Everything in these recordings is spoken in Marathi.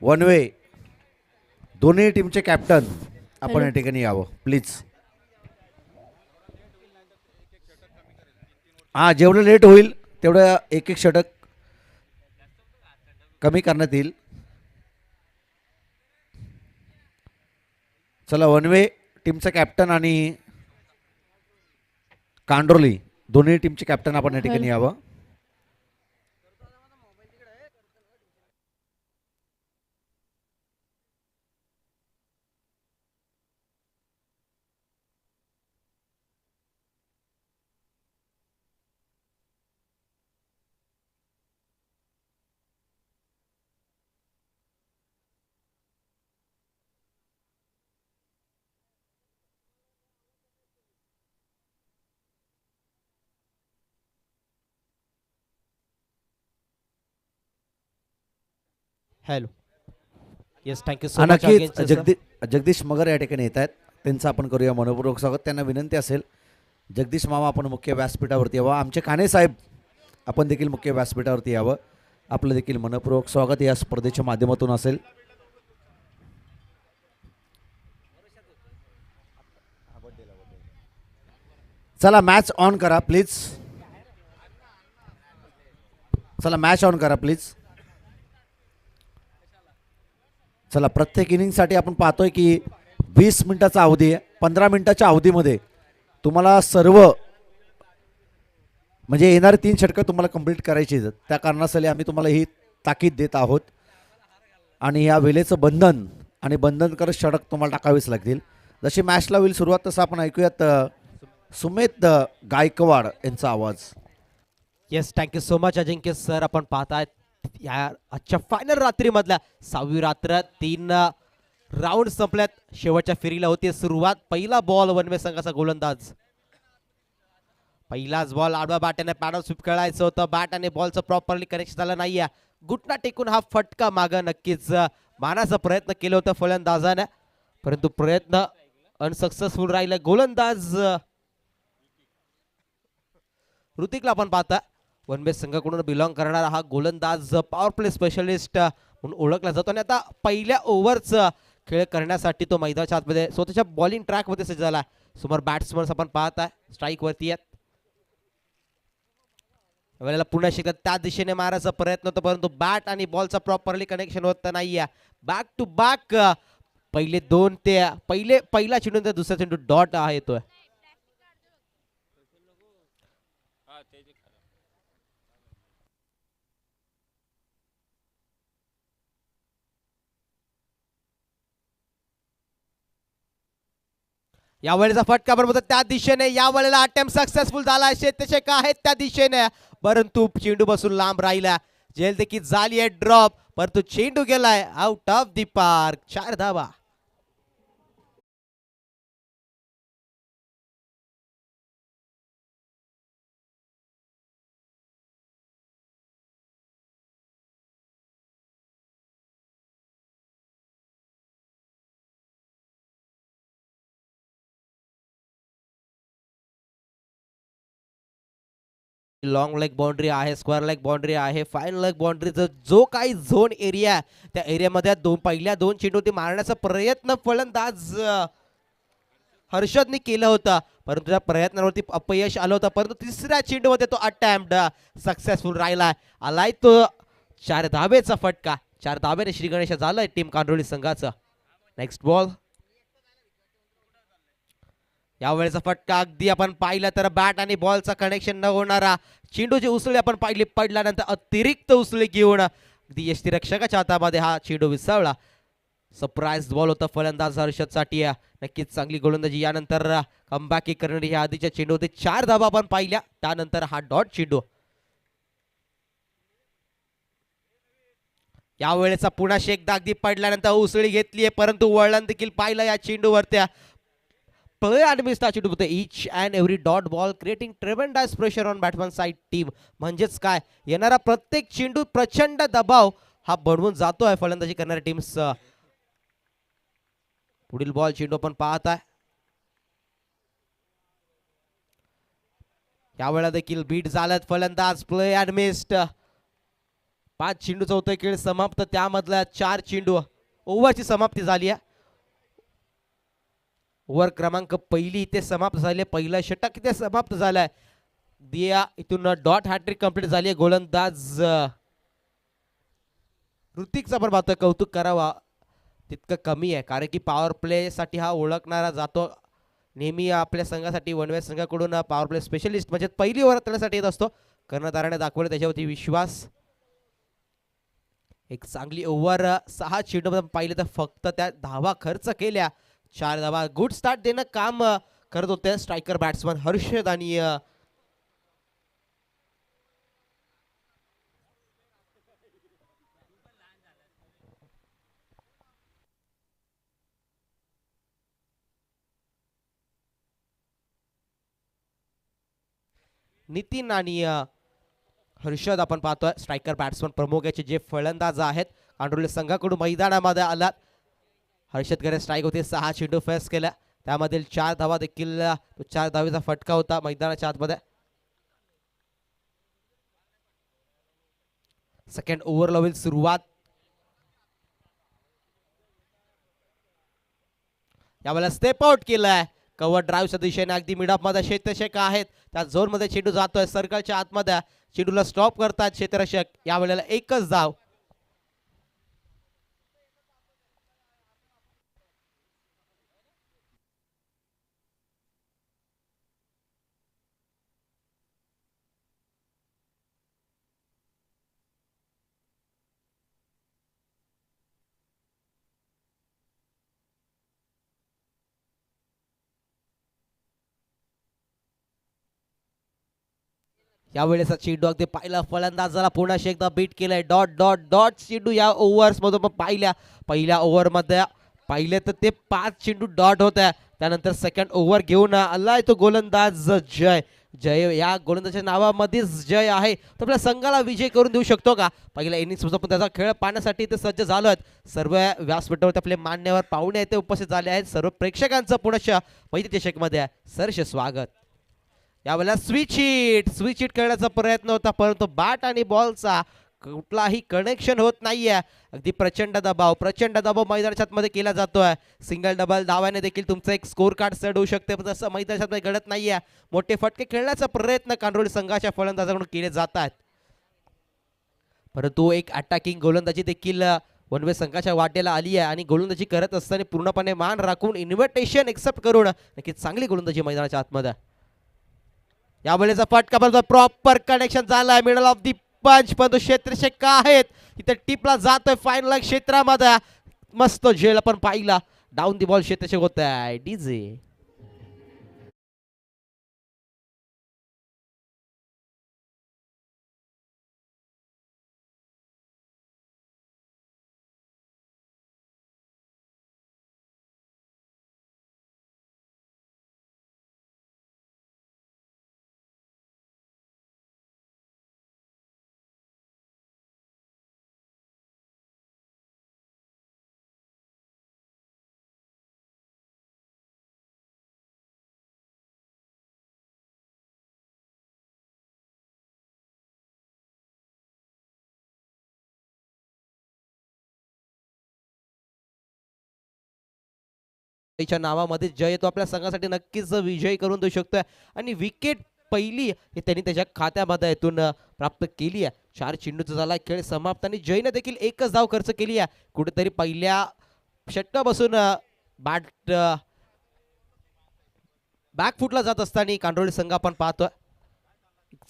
वन वे दोन्ही टीमचे कॅप्टन आपण या ठिकाणी यावं प्लीज. हा जेवढं लेट होईल तेवढं एक एक षटक कमी करण्यात येईल. चला वन वे टीमचा कॅप्टन आणि कांडोली दोन्ही टीमचे कॅप्टन आपण या ठिकाणी यावं. Hello. Yes, thank you so much. नक्कीच जगदीश मगर या ठिकाणी येत आहेत. त्यांचं आपण करूया मनपूर्वक स्वागत. त्यांना विनंती असेल जगदीश मामा आपण मुख्य व्यासपीठावरती यावं. आमचे काणे साहेब आपण देखील मुख्य व्यासपीठावरती यावं. आपलं देखील मनपूर्वक स्वागत या स्पर्धेच्या माध्यमातून असेल. चला मॅच ऑन करा प्लीज. चला मॅच ऑन करा प्लीज. चला प्रत्येक इनिंगसाठी आपण पाहतोय की 20 मिनिटाचा अवधी आहे. 15 मिनिटाच्या अवधीमध्ये तुम्हाला सर्व म्हणजे येणारे 3 षटकं तुम्हाला कंप्लीट करायची आहेत. त्या कारणासाठी आम्ही तुम्हाला ही ताकीद देत आहोत आणि या वेळेचं बंधन आणि बंधनकारक षटक तुम्हाला टाकावेच लागतील. जशी मॅचला होईल सुरुवात तसं आपण ऐकूयात सुमेध गायकवाड यांचा आवाज. येस, थँक्यू सो मच अजिंक्य सर. आपण पाहताय या आजच्या फायनल रात्रीमधल्या 6वी रात्र 3 राऊंड संपल्यात. शेवटच्या फेरीला होती सुरुवात. पहिला बॉल वनवे संघाचा गोलंदाज. पहिलाच बॉल आडव्या बॅटने पॅडल स्वीप खेळायचं होतं. बॅट आणि बॉलचं प्रॉपरली कनेक्शन झालं नाहीये. घुटना टेकून हा फटका मागं नक्कीच मारण्याचा प्रयत्न केला होता फलंदाजाने, परंतु प्रयत्न अनसक्सेसफुल राहिला. गोलंदाज ऋतिकला आपण पाहता वनवे संघाकडून बिलॉंग करणारा हा गोलंदाज पॉवर प्ले स्पेशलिस्ट म्हणून ओळखला जातो आणि आता पहिल्या ओव्हरचा खेळ करण्यासाठी तो मैदानाच्या आतमध्ये स्वतःच्या बॉलिंग ट्रॅकमध्ये सज्ज झाला. समोर बॅट्समन आपण पाहताय स्ट्राईक वरती आहेत. वेळेला पुन्हा शिकत त्या दिशेने मारायचा प्रयत्न होतो, परंतु बॅट आणि बॉलचा प्रॉपरली कनेक्शन होत नाहीये. बॅक टू बॅक पहिले दोन ते पहिला चेंडू ते दुसरा चेंडू डॉट येतोय. या वेळेचा फटका बरोबर त्या दिशेने या वेळेला अटेम्प्ट सक्सेसफुल झाला. शेतशेक आहेत त्या दिशेने, परंतु चेंडू बसून लांब राहिला. जेल देखील झाली आहे ड्रॉप, परंतु चेंडू गेलाय आउट ऑफ दी पार्क. 4 धावा. लॉंग लेग बाउंड्री आहे, स्क्वेअर लेग बाउंड्री आहे, फाईन लेग बाउंड्रीचा जो काही झोन एरिया त्या एरियामध्ये पहिल्या दोन चेंडू ते मारण्याचा प्रयत्न फलंदाज हर्षदने केला होता, परंतु त्या प्रयत्नावरती अपयश आलं होतं. परंतु तिसऱ्या चेंडूमध्ये तो अटेम्प्ट सक्सेसफुल राहिला. आलाय तो 4 धावेचा फटका. 4 धावेने श्री गणेश झालंय टीम कांडोळी संघाचं. Next ball. यावेळेचा फटका अगदी आपण पाहिलं तर बॅट आणि बॉलचा कनेक्शन न होणारा चेंडूची उसळी आपण पाहिली. पडल्यानंतर अतिरिक्त उसळी घेऊन अगदी यष्टीरक्षकाच्या हातामध्ये हा चेंडू विसळला. सरप्राईज बॉल होता फलंदाज हर्षदसाठी. नक्कीच चांगली गोलंदाजी. यानंतर कमबॅक करणारी ह्या आधीच्या चेंडू होते 4 धावा आपण पाहिल्या. त्यानंतर हा डॉट चेंडू. यावेळेचा पुन्हा एकदा अगदी पडल्यानंतर उसळी घेतलीये, परंतु वळण देखील पाहिलं या चेंडूवरती. play and miss चेंडू होते. each and every dot ball creating tremendous pressure on batsman side team. म्हणजेच काय, येणारा प्रत्येक चेंडू प्रचंड दबाव हा बनवून जातोय फलंदाजी करणाऱ्या टीम्स. पुढील बॉल चेंडू आपण पाहताय. यावेळेला देखील बीट झाल्यात फलंदाज. Play and missed. 5 चेंडूचा होतोय खेळ समाप्त. त्यामधल्या 4 चेंडू ओव्हरची समाप्ती झाली आहे. ओव्हर क्रमांक पहिली इथे समाप्त झाली. पहिला षटक इथे समाप्त झालाय. दिया इथून डॉट हॅट्रिक कंप्लीट झाली आहे. गोलंदाज ऋतिकचा पण मात्र कौतुक करावा तितकं कमी आहे, कारण की पॉवर प्ले साठी हा ओळखणारा जातो. नेहमी आपल्या संघासाठी वनवे संघाकडून पॉवर प्ले स्पेशलिस्ट म्हणजे पहिली ओव्हर करण्यासाठी येत असतो. कर्णधाराने दाखवले त्याच्यावरती विश्वास. एक चांगली ओव्हर 6 चेंडू पाहिले तर फक्त त्या धावा खर्च केल्या. 4 धावा. गुड स्टार्ट देणं काम करत होते स्ट्रायकर बॅट्समन हर्षद आणि नितीन आणि हर्षद आपण पाहतोय स्ट्रायकर बॅट्समन प्रमुख याचे जे फलंदाज आहेत कांडोली संघाकडून मैदानामध्ये आलात. हर्षदकडे स्ट्राईक होते. 6 चेंडू फेस केल्या. त्यामधील 4 धावा देखील 4 धावेचा फटका होता मैदानाच्या आतमध्ये. सेकंड ओव्हरला होईल सुरुवात. यावेळेला स्टेप आउट केलाय. कव्हर ड्राईव्हच्या दिशेने अगदी मिडअप मध्ये क्षेत्ररक्षक आहेत त्या झोन मध्ये चेंडू जातोय सर्कलच्या आतमध्ये. चेंडूला स्टॉप करतात क्षेत्ररक्षक. यावेळेला एकच धाव. यावेळेचा चेंडू अगदी पाहिला फलंदाजाला पुन्हा एकदा बीट केलाय. डॉट डॉट डॉट चेंडू या ओव्हर्स मधून पण पाहिल्या. पहिल्या ओव्हर मध्ये पाहिले तर ते 5 चेंडू डॉट होत्या. त्यानंतर सेकंड ओव्हर घेऊन आलाय तो गोलंदाज जय. जय या गोलंदाजाच्या नावामध्येच जय आहे. तर आपल्या संघाला विजय करून देऊ शकतो का? पहिल्या इनिंग्स पण त्याचा खेळ पाहण्यासाठी ते सज्ज झालो आहेत. सर्व व्यासपीठावरती आपले मान्यवर पाहुणे येथे उपस्थित झाले आहेत. सर्व प्रेक्षकांचं पुनश्च मैत्री चषक मध्ये सहर्ष स्वागत. यावेळेला स्विच हिट करण्याचा प्रयत्न होता, परंतु बॅट आणि बॉलचा कुठलाही कनेक्शन होत नाहीये. अगदी प्रचंड दबाव मैदानाच्या आतमध्ये केला जातोय. सिंगल डबल धावाने देखील तुमचं एक स्कोर कार्ड सेट होऊ शकते, पण तसं मैदानाच्या आतमध्ये घडत नाहीये. मोठे फटके खेळण्याचा प्रयत्न कांडोली संघाच्या फलंदाजाकडून केले जातात, परंतु एक अटॅकिंग गोलंदाजी देखील वनवे संघाच्या वाटेला आली आहे. आणि गोलंदाजी करत असताना पूर्णपणे मान राखून इन्व्हिटेशन एक्सेप्ट करून नक्कीच चांगली गोलंदाजी मैदानाच्या आतमध्ये. यावेळेचा फटका बरोबर प्रॉपर कनेक्शन झालाय मिडल ऑफ दी पंच, पण तो क्षेत्ररक्षक आहेत इथे टिपला जातोय फायनल क्षेत्रामध्ये. मस्त झेल पण पाहिला. डाऊन दी बॉल क्षेत्ररक्षक होत आहे डीजे. त्याच्या नावामध्ये जय येतो. आपल्या संघासाठी नक्कीच विजय करून देऊ शकतोय. आणि विकेट पहिली हे त्यांनी त्याच्या खात्यामध्ये इथून प्राप्त केली आहे. 4 चेंडूचा झाला खेळ समाप्त आणि जयने देखील एकच धाव खर्च केली आहे. कुठेतरी पहिल्या षटकापासून बॅट बॅक फुटला जात असताना कांडोळी संघ आपण पाहतोय.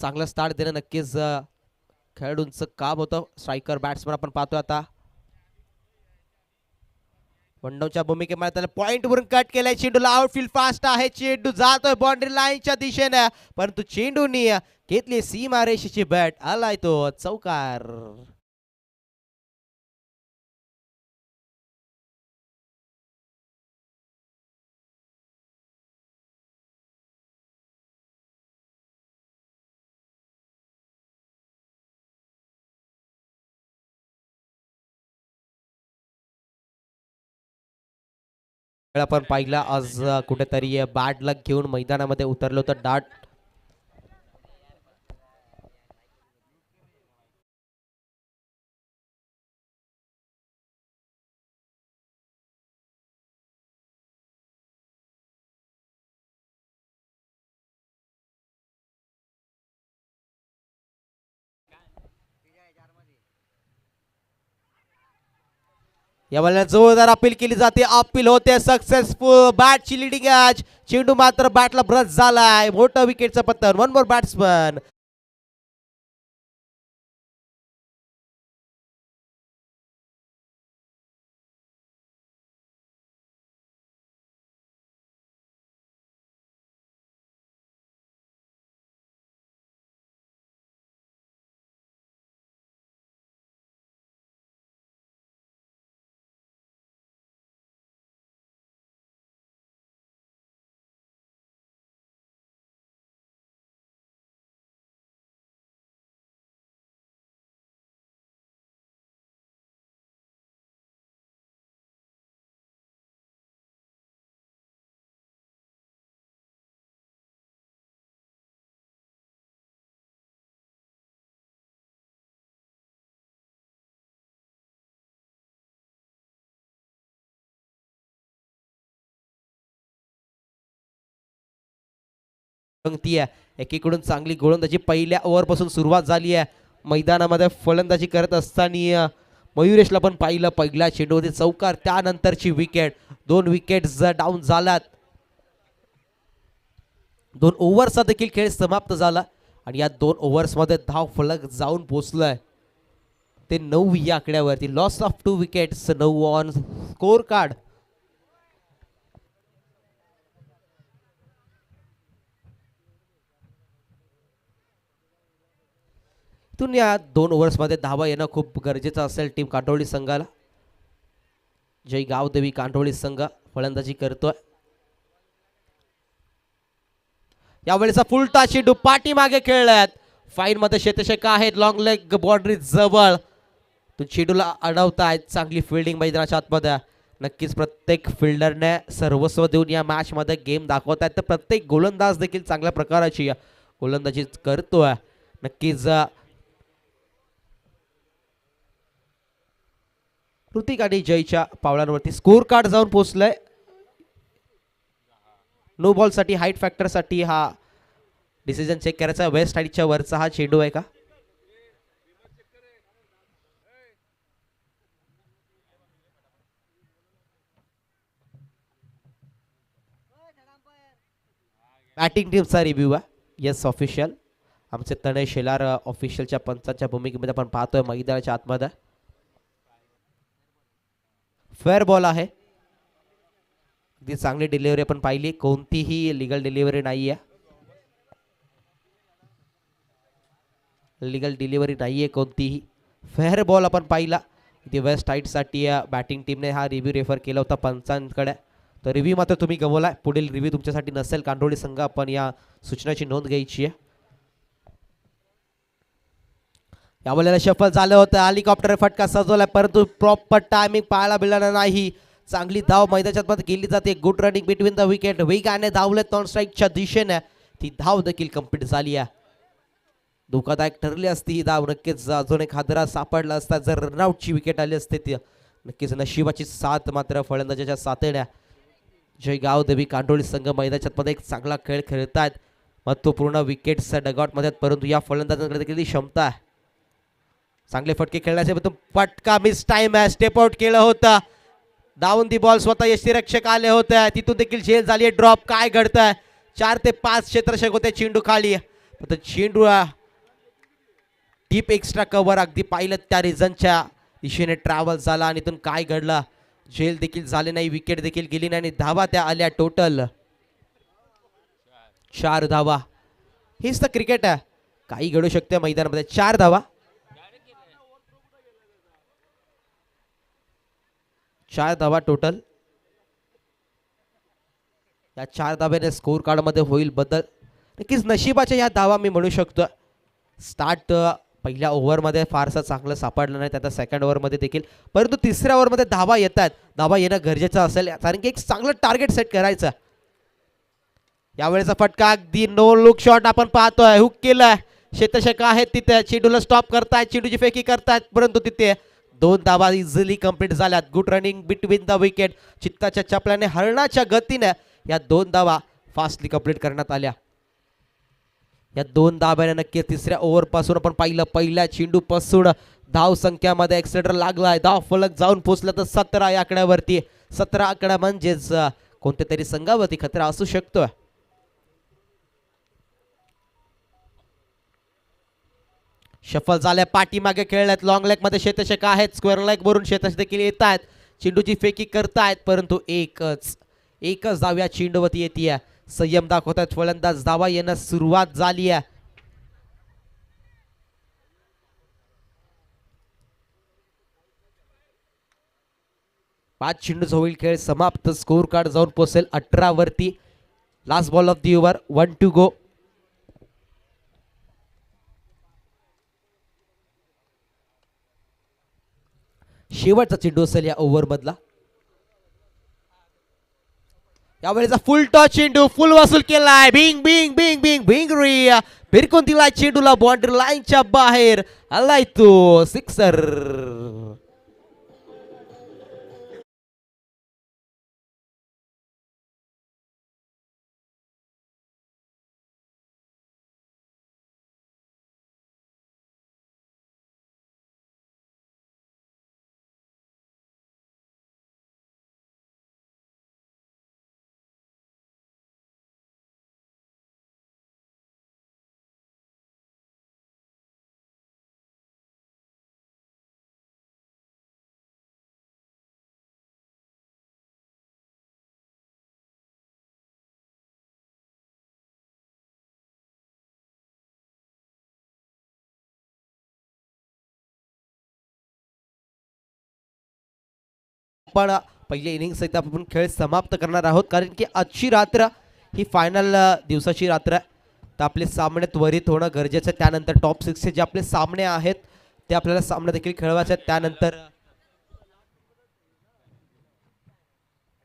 चांगला स्टार्ट देणं नक्कीच खेळाडूंचं काम होतं. स्ट्रायकर बॅट्समन आपण पाहतोय आता वनडाऊनच्या भूमिकेमध्ये त्याला पॉइंट वरून कट केलाय. चेंडूला आउटफील्ड फास्ट आहे. चेंडू जातोय बाउंड्री लाईनच्या दिशेने, परंतु चेंडूनी घेतली सीमा रेषेची बॅट. आलाय तो चौकार. आपण पाहिला आज कुठेतरी बॅड लक घेऊन मैदानामध्ये उतरलो तर डाट यावेळेला जोरदार अपील केली जाते, अपील होते सक्सेसफुल. बॅटची लिडिंग एज, चेंडू मात्र बॅटला ब्रश झालाय. मोठं विकेटचं पतन. One more batsman. पंक्ती आहे एकीकडून चांगली गोलंदाजी पहिल्या ओव्हरपासून सुरुवात झाली आहे. मैदानामध्ये फलंदाजी करत असताना मयुरेशला पण पाहिलं, पहिला चेंडूमध्ये चौकार, त्यानंतरची विकेट. 2 विकेट्स डाऊन झाल्यात. 2 ओव्हरचा देखील खेळ समाप्त झाला आणि या 2 ओव्हर्समध्ये धाव फलक जाऊन पोहोचलाय ते 9 या आकड्यावरती. Loss of 2 wickets, 9 on score card. इथून या 2 ओव्हर्समध्ये धावा येणं खूप गरजेचं असेल टीम कांठोळी संघाला. जय गावदेवी कांठोळी संघ फलंदाजी करतोय. यावेळेचा फुलटा चेंडू पाठीमागे खेळल्यात. फाईन मध्ये शेतशेका आहेत. लॉंग लेग बाउंड्री जवळ चेंडूला अडवतायत. चांगली फिल्डिंग मैदानाच्या आतमध्ये. नक्कीच प्रत्येक फिल्डरने सर्वस्व देऊन या मॅच मध्ये गेम दाखवत आहेत. तर प्रत्येक गोलंदाज देखील चांगल्या प्रकारची गोलंदाजी करतोय. नक्कीच ऋतिक आणि जयच्या पावलांवरती स्कोर कार्ड जाऊन पोहोचलंय. नो बॉल साठी हाईट फॅक्टर साठी हा डिसिजन चेक करायचा. वेस्ट हाईटच्या वरचा हा चेंडू आहे का? बॅटिंग टीमचा रिव्ह्यू आहे. Yes official. आमचे तनय शेलार ऑफिशियलच्या पंचांच्या भूमिकेमध्ये आपण पाहतोय मैदानाच्या आतमध्ये. फेअर बॉल आहे. अगदी चांगली डिलिव्हरी आपण पाहिली. कोणतीही लिगल डिलिव्हरी नाहीये. लिगल डिलिव्हरी नाहीये कोणतीही. फेअर बॉल आपण पाहिला. इथे वेस्ट हाईटसाठी बॅटिंग टीमने हा रिव्ह्यू रेफर केला होता पंचांकडे. तर रिव्ह्यू मात्र तुम्ही गमवलाय. पुढील रिव्ह्यू तुमच्यासाठी नसेल. कांठोळी संघ आपण या सूचनाची नोंद घ्यायची आहे. यावेळेला शफल झालं होतं. हेलिकॉप्टर फटका सजवलाय परंतु प्रॉपर टायमिंग पाहायला मिळाला नाही. चांगली धाव मैदानाच्या मध्ये केली जाते. Good running between the wicket. वेगाने धावले नॉन स्ट्राईकच्या दिशेने. ती धाव देखील कंप्लीट झाली आहे. धोकादायक ठरली असती ही धाव. नक्कीच अजून एक हादरा सापडला असता जर रनआउटची विकेट आली असते. ती नक्कीच नशिबाची साथ मात्र फलंदाजाच्या साथेने जय गावदेवी कांठोळी संघ मैदानाच्या मध्ये एक चांगला खेळ खेळतात. महत्वपूर्ण विकेट्स डगआउट मध्ये. परंतु या फलंदाजांकडे देखील ती क्षमता आहे. चांगले फटके खेळण्याचे फटका मिस टाइम आहे. स्टेप आउट केलं होतं. डाऊन दी बॉल स्वतः यष्टीरक्षक आले होते. तिथून देखील झेल झाली. ड्रॉप काय घडतंय. 4 ते 5 क्षेत्ररक्षक होते चेंडू खाली. चेंडू डीप एक्स्ट्रा कव्हर अगदी पाहिलं त्या रिझनच्या दिशेने ट्रॅव्हल झाला आणि इथून काय घडलं. झेल देखील झाले नाही. विकेट देखील गेली नाही आणि धावा त्या आल्या टोटल 4 धावा. हेच तर क्रिकेट आहे. काही घडू शकते मैदानामध्ये. 4 धावा. 4 धावा टोटल. या 4 धाब्याने स्कोर कार्ड मध्ये होईल बदल. नक्कीच नशिबाच्या या धावा मी म्हणू शकतो. स्टार्ट पहिल्या ओव्हरमध्ये फारसं चांगलं सापडलं नाही. त्यात सेकंड ओव्हरमध्ये देखील. परंतु तिसऱ्या ओव्हरमध्ये धावा येतात. धावा येणं गरजेचं असेल कारण की एक चांगलं टार्गेट सेट करायचं. यावेळेचा फटका अगदी नो लुक शॉट आपण पाहतोय. हुक केलाय. शेतशेका आहेत तिथे. चेंडूला स्टॉप करतायत. चेंडूची फेकी करतायत परंतु तिथे 2 धावा इझिली कंप्लीट झाल्यात. Good running between the wicket. चित्ताच्या चपल्याने हरणाच्या गतीने या 2 धावा फास्टली कंप्लीट करण्यात आल्या. या 2 धाब्याने नक्कीच तिसऱ्या ओव्हर पासून आपण पाहिलं पहिल्या चेंडू पासून धाव संख्यामध्ये एक्सेलेटर लागलाय. धाव फलक जाऊन पोहोचलं तर 17 या आकड्यावरती. 17 आकडा म्हणजेच कोणत्या तरी संघावरती खतरा असू शकतो. शफल झाल्या पाठीमागे खेळल्यात. लॉंग लेग मध्ये शेतशक आहेत. स्क्वेअर लेग वरून शेतश देखील येत आहेत. चेंडूची फेकी करतायत परंतु एकच धाव या चेंडूवरती येते. संयम दाखवतात फलंदाज. धावा येणं सुरुवात झाली आहे. पाच चेंडूच होईल खेळ समाप्त. स्कोर कार्ड जाऊन पोहोचेल 18 वरती. Last ball of the over. 1 to go. शेवटचा चेंडू असेल या ओव्हर मधला. यावेळेचा फुल टॉस चेंडू फुल वसूल केलाय. बिंग बिंग बिंग बिंग बिंग री भिरकून दिलाय चेंडूला बाउंड्री लाईनच्या बाहेर. आलाय तो सिक्सर. पण पहिल्या इनिंग सहित आपण खेळ समाप्त करणार आहोत कारण की आजची रात्र ही फायनल दिवसाची रात्र आहे. तर आपले सामने त्वरित होणं गरजेचं आहे. त्यानंतर टॉप 6 जे आपले सामने आहेत ते आपल्याला सामने देखील खेळवायचे आहेत. त्यानंतर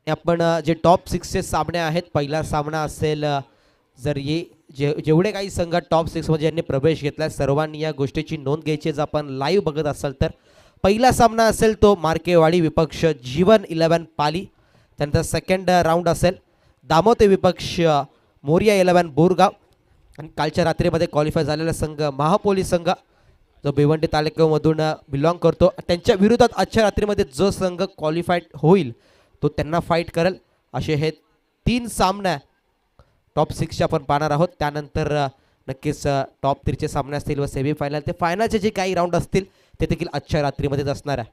आपण जे टॉप 6 चे सामने आहेत पहिला सामना असेल जर जेवढे काही संघ टॉप 6 मध्ये यांनी प्रवेश घेतला सर्वांनी या गोष्टीची नोंद घ्यायची. जर आपण लाईव्ह बघत असाल तर पहिला सामना असेल तो मार्केवाडी विपक्ष जीवन 11 पाली. त्यानंतर सेकंड राऊंड असेल दामोते विपक्ष मोरिया 11 बोरगाव. आणि कालच्या रात्रीमध्ये क्वालिफाय झालेला संघ महापोली संघ जो भिवंडी तालुक्यामधून बिलॉंग करतो. त्यांच्या विरोधात आजच्या रात्रीमध्ये जो संघ क्वालिफाईड होईल तो त्यांना फाईट करेल. असे हे 3 सामने टॉप 6 चे आपण पाहणार आहोत. त्यानंतर नक्कीच टॉप 3 चे सामने असतील व सेमीफायनल ते फायनलचे जे काही राऊंड असतील ते देखील आजच्या रात्रीमध्येच असणार आहे.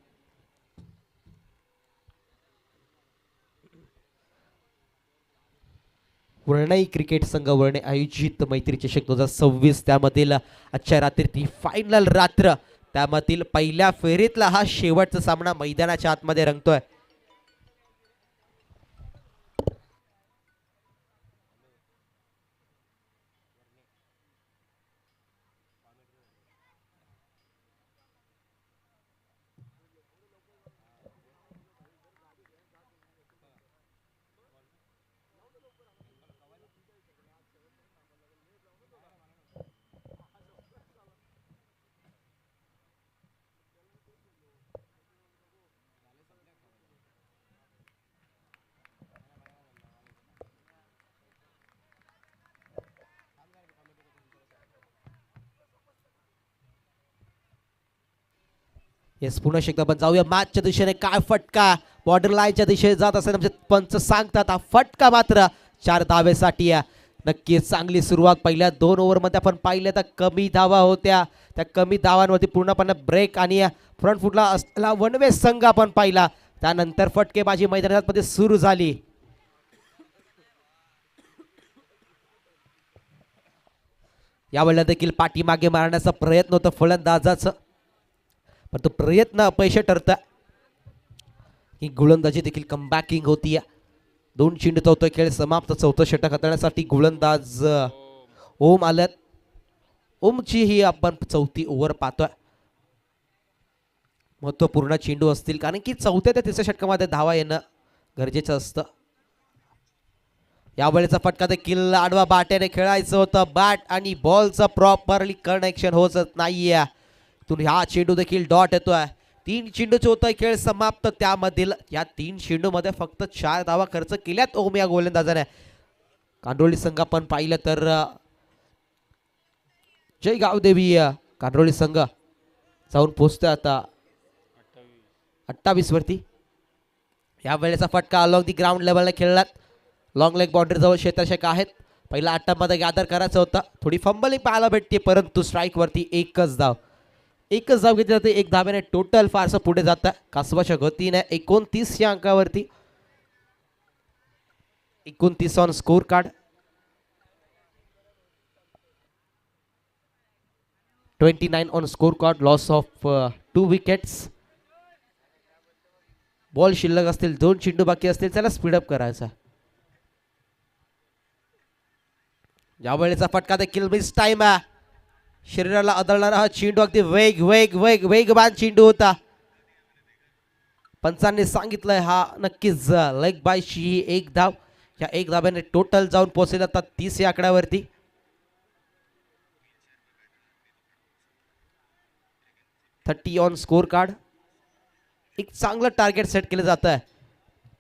वर्णई क्रिकेट संघ वर्णे आयोजित मैत्री चषक 2026 त्यामधील आजच्या रात्री ती फायनल रात्र. त्यामधील पहिल्या फेरीतला हा शेवटचा सामना मैदानाच्या आतमध्ये रंगतोय. येस पुन्हा एकदा आपण जाऊया मॅचच्या दिशेने. काय फटका बॉर्डर लाईनच्या दिशेने जात असेल आमचे पंच सांगतात. हा फटका मात्र 4 धावेसाठी आहे. नक्कीच चांगली सुरुवात पहिल्या 2 ओव्हरमध्ये आपण पाहिल्या तर कमी धावा होत्या. त्या कमी धावांवरती पूर्णपणे ब्रेक आणि फ्रंट फुटला असलेला वनवे संघ आपण पाहिला. त्यानंतर फटकेबाजी मैदानामध्ये सुरू झाली. यावेळेला देखील पाठीमागे मारण्याचा प्रयत्न होता फलंदाजाचा पण तो प्रयत्न अपयश ठरता. ही गोलंदाजी देखील कमबॅकिंग होती. 2 चेंडू चौथा खेळ समाप्त. 4थं षटक हाताळण्यासाठी गोलंदाज ओम आल्यात. ओमची ही आपण 4थी ओव्हर पाहतोय. महत्वपूर्ण चेंडू असतील कारण की 4थ्या ते 3ऱ्या षटकामध्ये धावा येणं गरजेचं असतं. यावेळेचा फटका देखील आडवा बाट्याने खेळायचं होतं. बॅट आणि बॉलचं प्रॉपरली कनेक्शन होत नाहीये. तुम्ही हा चेंडू देखील डॉट येतोय. 3 चेंडूचे होतोय खेळ समाप्त. त्यामधील या 3 चेंडूमध्ये फक्त 4 धावा खर्च केल्यात ओम या गोलंदाजाने. कांडोळी संघ आपण पाहिलं तर जय गावदेवी कांडोळी संघ जाऊन पोहोचतोय आता 28 वरती. या वेळेचा फटका अलॉंग दी ग्राउंड लेवलला खेळलात. लॉंग लेग बाउंड्री जवळ क्षेत्ररक्षक आहेत. पहिला अट्टामध्ये गॅदर करायचं होतं. थोडी फंबलिंग पाहायला भेटते परंतु स्ट्राईक वरती एकच धाव घेतली जाते. एक धावेने टोटल फारसं पुढे जातं कासवाच्या गतीने 29 या अंकावरती. 29 on score card. 29 on score card. Loss of 2 wickets. Ball शिल्लक असतील 2 चेंडू बाकी असतील त्याला स्पीडअप करायचा. या वेळेचा फटका देखील मिस टाइम आहे. शरीराला आदळणारा हा चेंडू अगदी वेगवान चेंडू होता. पंचांनी सांगितलंय हा नक्कीच लेग बायची ही एक धाव. या एक धाव्याने टोटल जाऊन पोहोचले आता 30 या आकड्यावरती. Thirty on score card. एक चांगलं टार्गेट सेट केलं जात आहे.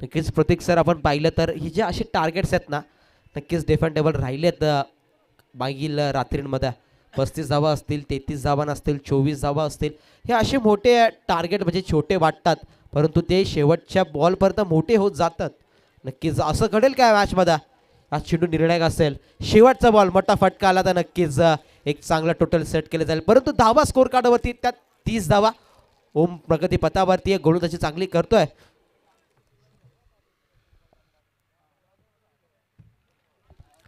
नक्कीच प्रतीक सर आपण पाहिलं तर ही जे असे टार्गेट्स आहेत ना नक्कीच डिफेंडेबल राहिलेत मागील रात्रींमध्ये. 35 धावा असतील, 33 धावा असतील, 24 धावा असतील. हे असे मोठे टार्गेट म्हणजे छोटे वाटतात परंतु ते शेवटच्या बॉलपर्यंत मोठे होत जातात. नक्कीच असं घडेल काय मॅचमध्ये. हा चेंडू निर्णायक असेल. शेवटचा बॉल मोठा फटका आला तर नक्कीच एक चांगला टोटल सेट केलं जाईल. परंतु धावा स्कोर कार्डवरती त्यात 30 धावा. ओम प्रगती पथावरती आहे. गोलंदाजी चांगली करतोय.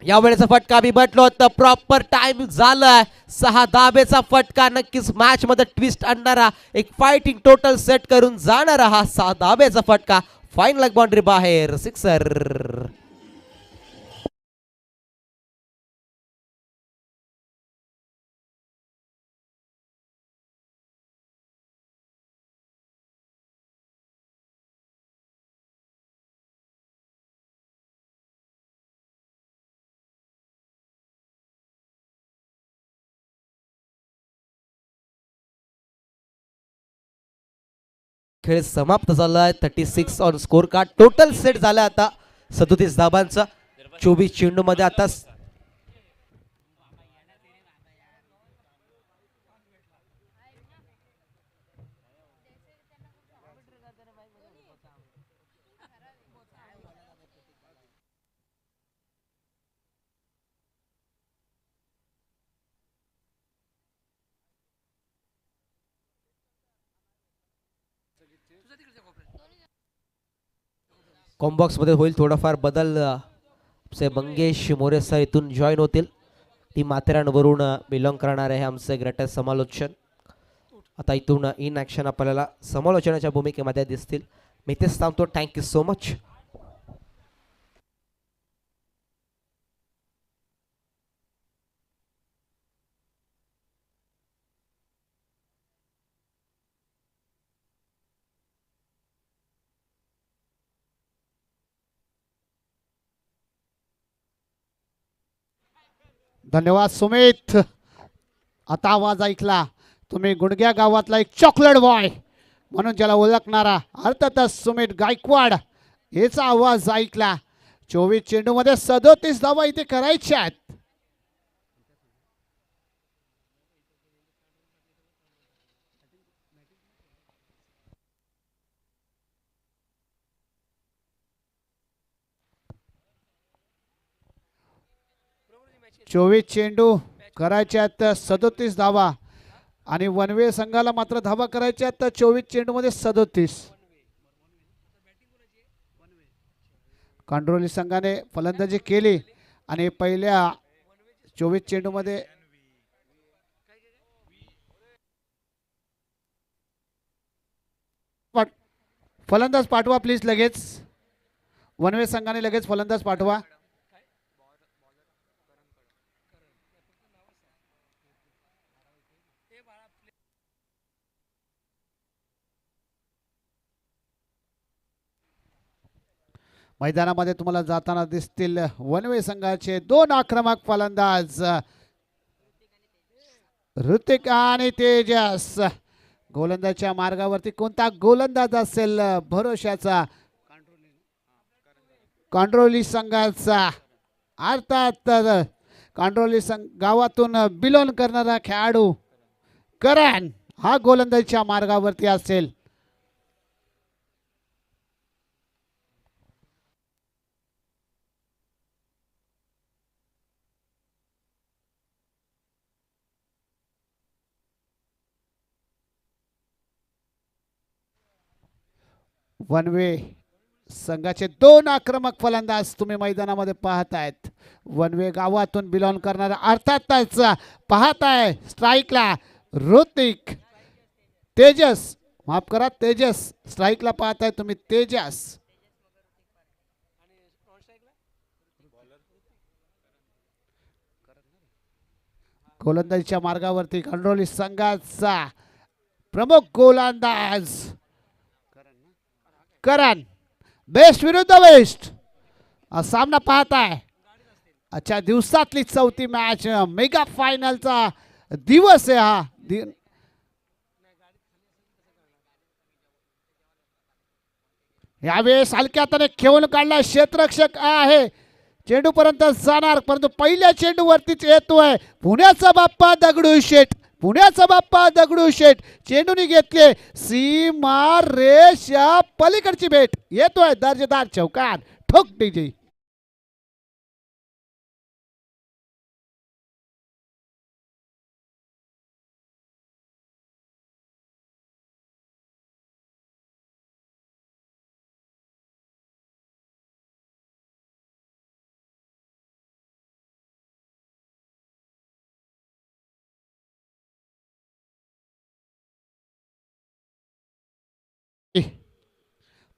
या वेळेचा फटका मी म्हटलो होतं प्रॉपर टाइम झालाय. 6 धावेचा फटका. नक्कीच मॅच मध्ये ट्विस्ट आणणारा एक फायटिंग टोटल सेट करून जाणारा हा 6 धावेचा फटका. फाईन लेग बाउंड्री बाहेर सिक्सर. खेळ समाप्त झालाय. 36 on score card. Total set झाला आता 37 धाबांचा. 24 चेंडू मध्ये आता कॉम्बॉक्स मध्ये होईल थोडाफार बदल. आमचे मंगेश मोरे सर इथून जॉईन होतील. ती माथेरानवरून बिलॉंग करणार आहे आमचे ग्रेटेस्ट समालोचन. आता इथून इन ॲक्शन आपल्याला समालोचनाच्या भूमिकेमध्ये दिसतील. मी तेच सांगतो. Thank you so much. धन्यवाद सुमित. आता आवाज ऐकला तुम्ही. गुडघ्या गावातला एक चॉकलेट बॉय म्हणून ज्याला ओळखणारा अर्थातच सुमित गायकवाड याचा आवाज ऐकला. 24 चेंडू मध्ये 37 धावा इथे करायच्या आहेत. चोवीस चेंडू करायच्यात 37 धावा आणि वनवे संघाला मात्र धावा करायच्यात 24 चेंडू मध्ये 37. कांडोली संघाने फलंदाजी केली आणि पहिल्या 24 चेंडू मध्ये फलंदाज पाठवा प्लीज. लगेच वनवे संघाने लगेच फलंदाज पाठवा. मैदानामध्ये तुम्हाला जाताना दिसतील वनवे संघाचे 2 आक्रमक फलंदाज ऋतिक आणि तेजस. गोलंदाजच्या मार्गावरती कोणता गोलंदाज असेल भरोशाचा. कांडोली संघाचा अर्थात कांडोली गावातून बिलॉंग करणारा खेळाडू करण हा गोलंदाजीच्या मार्गावरती असेल. वनवे संघाचे 2 आक्रमक फलंदाज तुम्ही मैदानामध्ये पाहतायत. वनवे गावातून बिलॉंग करणारा अर्थातच पाहताय स्ट्राईकला ऋतिक तेजस, माफ करा तेजस, स्ट्राईकला पाहताय तुम्ही तेजस. गोलंदाजीच्या मार्गावरती कंडोली संघाचा प्रमुख गोलंदाज करण. बेस्ट विरुद्ध बेस्ट सामना पाहताय. अच्छा दिवसातली 4थी मॅच, मेगा फायनलचा दिवस आहे हा. यावेळेस हलक्या हाताने खेळून काढला क्षेत्ररक्षक आहे, चेंडू पर्यंत जाणार, परंतु पहिल्या चेंडूवरतीच येतोय पुण्याचा बाप्पा दगडूशेठ. पुण्याचा बाप्पा दगडूशेठ चेंडूने घेतले सीमा रेषा पलीकडची भेट, येतोय दर्जेदार चौकार, ठोक डीजे.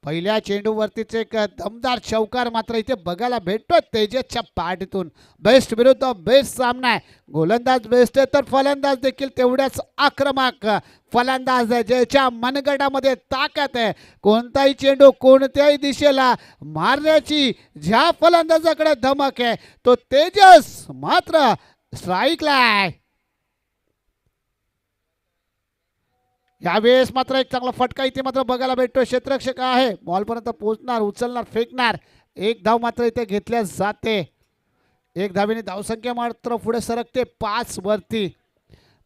पहिल्या चेंडूवरतीच एक दमदार चौकार मात्र इथे बघायला भेटतो तेजसच्या पाठीतून. बेस्ट विरुद्ध बेस्ट सामना आहे. गोलंदाज बेस्ट आहे तर फलंदाज देखील तेवढ्याच आक्रमक फलंदाज आहे, ज्याच्या मनगटामध्ये ताकद आहे. कोणताही चेंडू कोणत्याही दिशेला मारण्याची ज्या फलंदाजाकडे धमक आहे तो तेजस मात्र स्ट्राईकला आहे. यावेळेस मात्र एक चांगला फटका इथे मात्र बघायला भेटतो. क्षेत्ररक्षक आहे, बॉलपर्यंत पोहोचणार, उचलणार, फेकणार. एक धाव मात्र इथे घेतल्या जाते. एक धावेने धावसंख्या मात्र पुढे सरकते 5 वरती.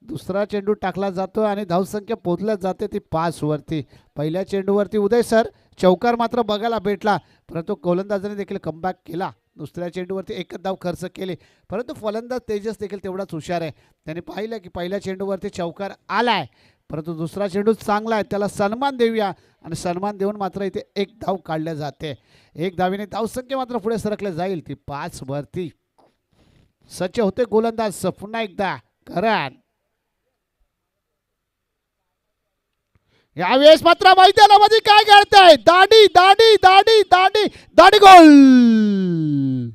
दुसरा चेंडू टाकला जातो आणि धावसंख्या पोहोचल्या जाते ती 5 वरती. पहिल्या चेंडूवरती उदय सर चौकार मात्र बघायला भेटला, परंतु गोलंदाजाने देखील कमबॅक केला. दुसऱ्या चेंडूवरती एकच धाव खर्च केली, परंतु फलंदाज तेजस देखील तेवढाच हुशार आहे. त्याने पाहिलं की पहिल्या चेंडूवरती चौकार आलाय, परंतु दुसरा चेंडू चांगला आहे, त्याला सन्मान देऊया आणि सन्मान देऊन मात्र इथे एक धाव काढल्या जाते. एक धावीने धावसंख्या मात्र पुढे सरकले जाईल ती 5 वरती. सज्ज होते गोलंदाज पुन्हा एकदा करण. यावेळेस मात्र मैदानामध्ये काय घडतंय, दाढी दाढी दाढी दाढी दाढी गोल.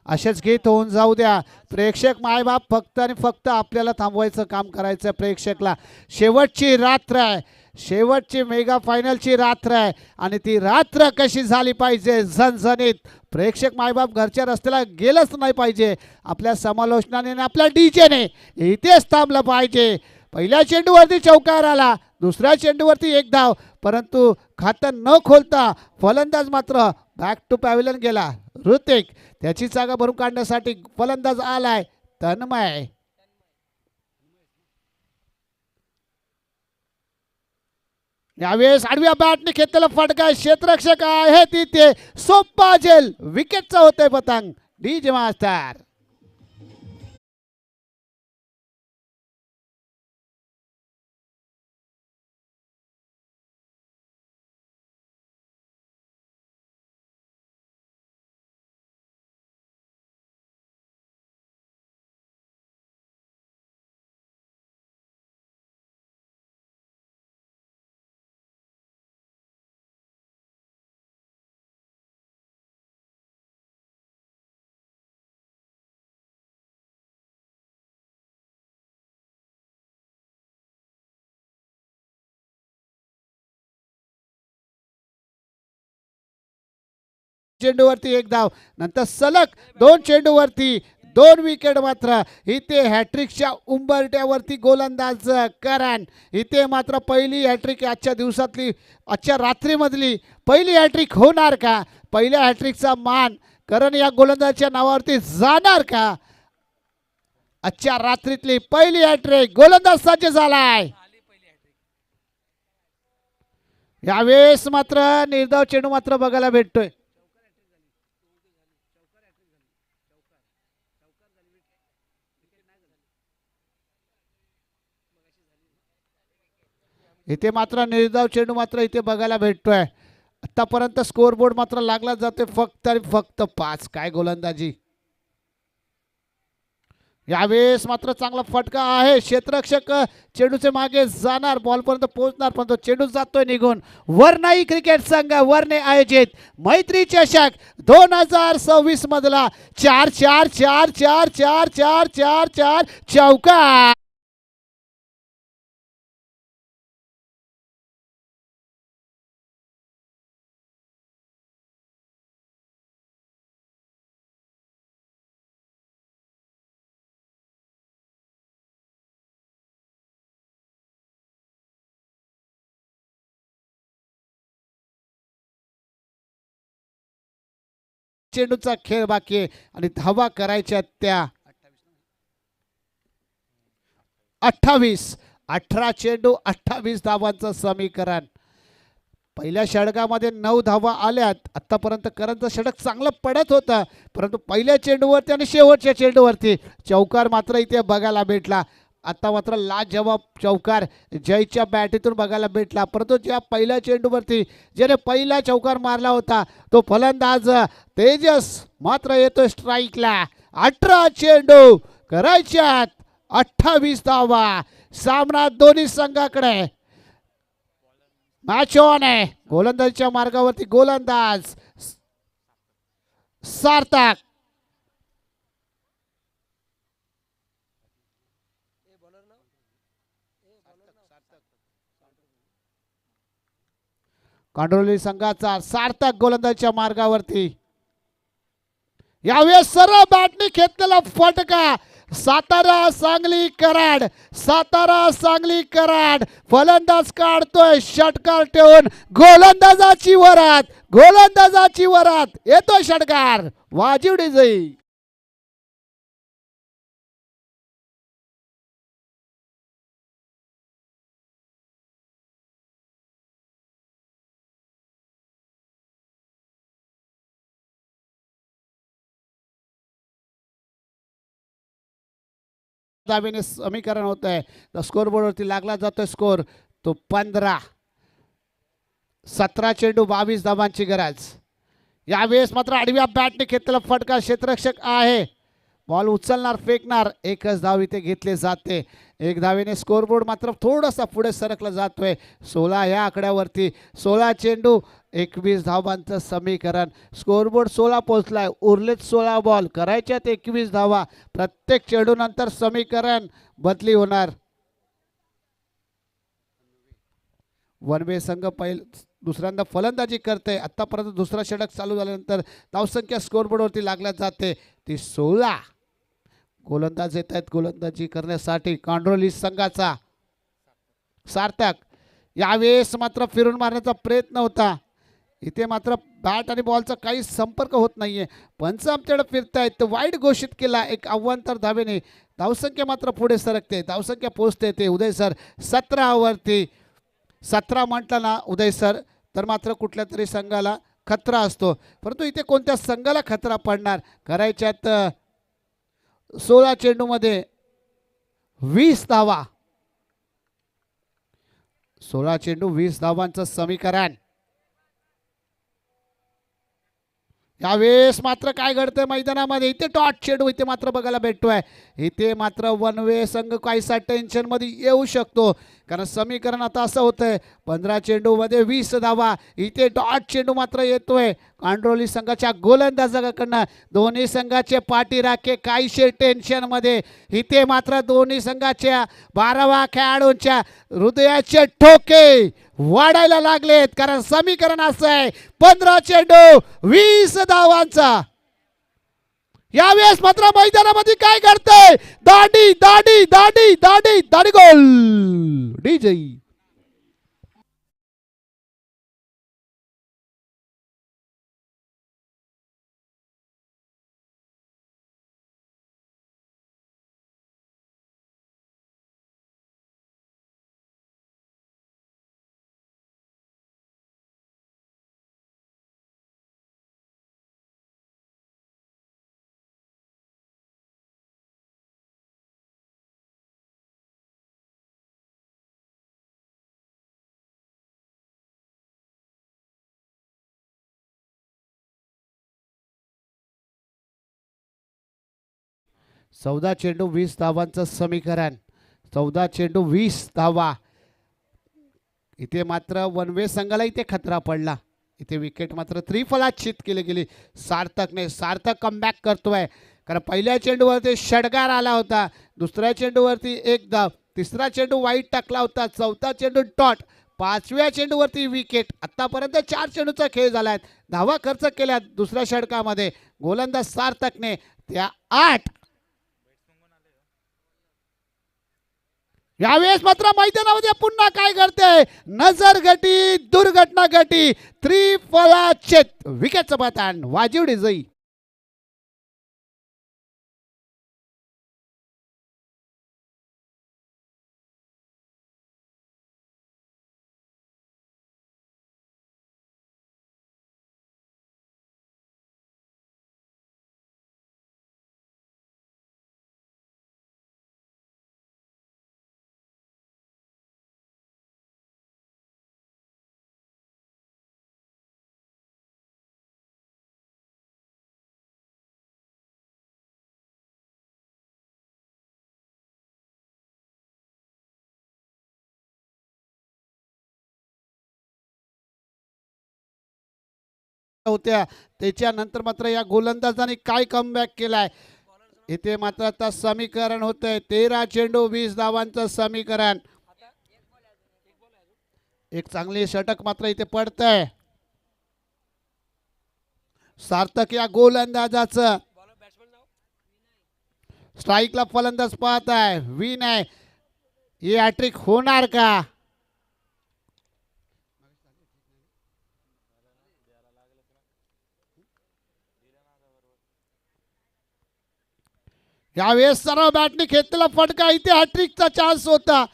असेच गीत होऊन जाऊ द्या. प्रेक्षक मायबाप फक्त आणि फक्त आपल्याला थांबवायचं काम करायचं. प्रेक्षकला शेवटची रात्र आहे, शेवटची मेगा फायनलची रात्र आहे आणि ती रात्र कशी झाली पाहिजे झणझणीत. प्रेक्षक मायबाप घरच्या रस्त्याला गेलंच नाही पाहिजे. आपल्या समालोचनाने आपल्या डीजेने इथेच थांबलं पाहिजे. पहिल्या चेंडूवरती चौकार आला, दुसऱ्या चेंडूवरती एक धाव, परंतु खातं न खोलता फलंदाज मात्र बॅक टू पॅव्हिलियन गेला. ऋतिक त्याची जागा भरून काढण्यासाठी फलंदाज आलाय तन्मय. यावेळेस आडव्या बॅटने घेतलेला फटका, क्षेत्ररक्षक आहे तिथे सोप्पा जेल, विकेटचा होतोय पतंग. डीजे मास्टर चेंडूवरती 1 धाव, नंतर सलग 2 चेंडूवरती 2 विकेट. मात्र इथे हॅट्रिकच्या उंबरट्यावरती गोलंदाज करण. इथे मात्र पहिली हॅट्रिक आजच्या दिवसातली, आजच्या रात्रीमधली पहिली हॅट्रिक होणार का? पहिल्या हॅट्रिकचा मान करण या गोलंदाजाच्या नावावरती जाणार का? आजच्या रात्रीतली पहिली हॅट्रिक, गोलंदाज सज्ज झालाय. यावेळेस मात्र निर्धाव चेंडू मात्र बघायला भेटतोय. इथे मात्र निर्धाव चेंडू मात्र इथे बघायला भेटतोय. आतापर्यंत स्कोर बोर्ड मात्र लागला जातोय फक्त आणि फक्त 5. काय गोलंदाजी! यावेळेस मात्र चांगला फटका आहे. क्षेत्ररक्षक चेंडूचे मागे जाणार, बॉलपर्यंत पोहोचणार, पण तो चेंडू जातोय निघून. वरनाई क्रिकेट संघ वरने आयोजित मैत्री चषक 2026 मधला 4-4-4-4-4-4-4 चौकार. चेंडूचा खेळ बाकी आहे आणि धावा करायच्या त्या 28. 18 चेंडू 28 धावांचं समीकरण. पहिल्या षटकामध्ये 9 धावा आल्यात. आतापर्यंत करणचं षटक चांगलं पडत होतं, परंतु पहिल्या चेंडूवरती आणि शेवटच्या चेंडूवरती चौकार मात्र इथे बघायला भेटला. आता मात्र लाजवाब चौकार जयच्या बॅटीतून बघायला भेटला, परंतु ज्या पहिल्या चेंडूवरती ज्याने पहिला चौकार मारला होता तो फलंदाज तेजस मात्र येतो स्ट्राईकला. 18 चेंडू करायच्यात 28 धावा. सामना दोन्ही संघाकडे. मॅच ऑन आहे. गोलंदाजीच्या मार्गावरती गोलंदाज सार्थक. कांडोली संघाचा सार्थक गोलंदाजीच्या मार्गावरती. यावेळेस सरळ बॅटने घेतलेला फटका. सातारा सांगली कराड, सातारा सांगली कराड. फलंदाज काढतोय षटकार ठेवून. गोलंदाजाची वरात, गोलंदाजाची वरात. येतोय षटकार. वाजीव डिझाई. धावेने समीकरण होत आहे. स्कोर बोर्डवरती लागला जातोय स्कोर तो 15. 17 चेंडू 22 धावांची गरज. यावेळेस मात्र आडव्या बॅटने घेतलेला फटका. क्षेत्ररक्षक आहे, बॉल उचलणार, फेकणार. एकच धाव इथे घेतले जाते. 1 धावेने स्कोर बोर्ड मात्र थोडासा पुढे सरकला जातोय. 16 या आकड्यावरती. 16 चेंडू 21 धावांचं समीकरण. स्कोरबोर्ड 16 पोहोचलाय. उरलेत 16 बॉल, करायच्यात 21 धावा. प्रत्येक चेंडू नंतर समीकरण बदली होणार. वनवे संघ दुसऱ्यांदा फलंदाजी करते. आतापर्यंत दुसरा षटक चालू झाल्यानंतर धावसंख्या स्कोरबोर्डवरती लागल्या जाते ती 16. गोलंदाज येत आहेत गोलंदाजी करण्यासाठी. कांडोली संघाचा सार्थक. यावेळेस मात्र फिरून मारण्याचा प्रयत्न होता. इथे मात्र बॅट आणि बॉलचा काही संपर्क होत नाहीये. पंच आमच्याकडे फिरतायत. वाईट घोषित केला एक अव्वंतर धावेने. धावसंख्या मात्र पुढे सरकते. धावसंख्या पोहोचते ते उदय सर 17 वरती. 17 म्हटलं ना उदय सर तर मात्र कुठल्या तरी संघाला खतरा असतो, परंतु इथे कोणत्या संघाला खतरा पडणार. करायच्यात 16 चेंडूमध्ये 20 धावा. 16 चेंडू 20 धावांचं समीकरण. यावेळेस मात्र काय घडतंय मैदानामध्ये. इथे डॉट चेंडू इथे मात्र बघायला भेटतोय. इथे मात्र वनवे संघ काहीसा टेन्शन मध्ये येऊ शकतो, कारण समीकरण आता असं होतंय 15 चेंडूमध्ये 20 धावा. इथे डॉट चेंडू मात्र येतोय कांडोली संघाच्या गोलंदाजाकडनं. दोन्ही संघाचे पाठीराखे काहीशे टेन्शन मध्ये. इथे मात्र दोन्ही संघाच्या 12व्या खेळाडूंच्या हृदयाचे ठोके वाढायला लागलेत, कारण समीकरण असं आहे 15 चेंडू 20 धावांचा. यावेळेस मात्र मैदानामध्ये काय करतंय, दांडी दांडी दांडी दांडी दांडी गोल डीजे. चौदा चेंडू 20 धावांचं समीकरण, 14 चेंडू 20 धावा. इथे मात्र वनवे संघाला इथे खतरा पडला. इथे विकेट मात्र त्रिफलाच्छित केली गेली. सार्थक कमबॅक करतोय, कारण पहिल्या चेंडूवरती षडकार आला होता, दुसऱ्या चेंडूवरती एक धाव, तिसरा चेंडू वाईट टाकला होता, चौथा चेंडू डॉट, पाचव्या चेंडूवरती विकेट. आतापर्यंत 4 चेंडूचा खेळ झालाय, धावा खर्च केल्या दुसऱ्या षटकामध्ये. गोलंदाज सार्थकने त्या 8. यावेळेस मात्र मैदानामध्ये पुन्हा काय करते, नजर गटी दुर्घटना गटी, त्रिफलाच्छेद विकेटचं पतन, वाजीव डिझाई. होत्या त्याच्यानंतर मात्र या गोलंदाजाने काय कमबॅक केलाय. इथे मात्र आता समीकरण होतंय 13 चेंडू 20 धावांचं समीकरण. एक चांगली षटक मात्र इथे पडतंय. सार्थक या गोलंदाजाचं, स्ट्राईकला फलंदाज पाहत आहे, विन आहे, हे हॅट्रिक होणार का. यावेळेस सर्व बॅटनी घेतलेला फटका, इथे हॅट्रिकचा चान्स होता.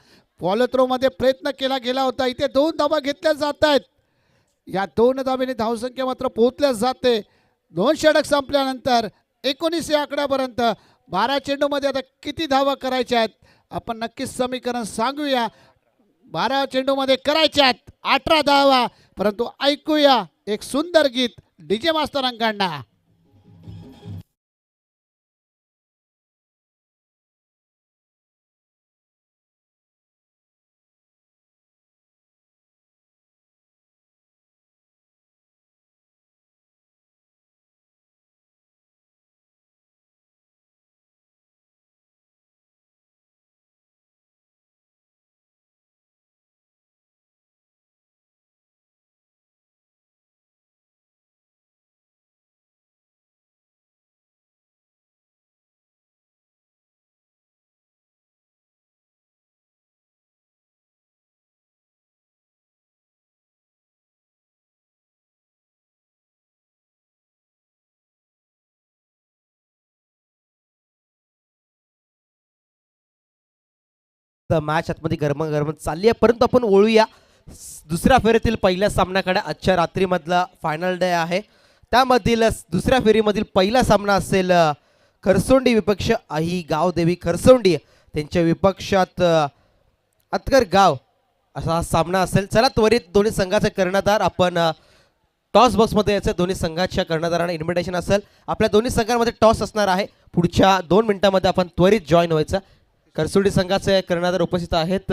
फॉलो थ्रो मध्ये प्रयत्न केला गेला होता. इथे 2 धावा घेतल्या जात आहेत. या 2 धावेने धावसंख्या मात्र पोहोचल्या जाते. 2 षटक संपल्यानंतर 19 या आकड्यापर्यंत 12 चेंडूमध्ये आता किती धावा करायच्या आहेत आपण नक्कीच समीकरण सांगूया. 12 चेंडूमध्ये करायच्या आहेत 18 धावा, परंतु ऐकूया एक सुंदर गीत डीजे मास्तरांकडनं. मॅच आतमध्ये गरम चालली आहे, परंतु आपण वळूया दुसऱ्या फेरीतील पहिल्या सामन्याकडे. आजच्या रात्रीमधला फायनल डे आहे. त्यामधील दुसऱ्या फेरीमधील पहिला सामना असेल खरसोंडी विपक्ष आई गावदेवी खरसोंडी त्यांच्या विपक्षात अतकर गाव असा हा सामना असेल. चला त्वरित दोन्ही संघाचे कर्णधार आपण टॉस बॉक्समध्ये याचं दोन्ही संघाच्या कर्णधारांना इन्व्हिटेशन असेल. आपल्या दोन्ही संघांमध्ये टॉस असणार आहे. पुढच्या 2 मिनिटांमध्ये आपण त्वरित जॉईन व्हायचं. खरसोंडी संघाचे कर्णधार उपस्थित आहेत.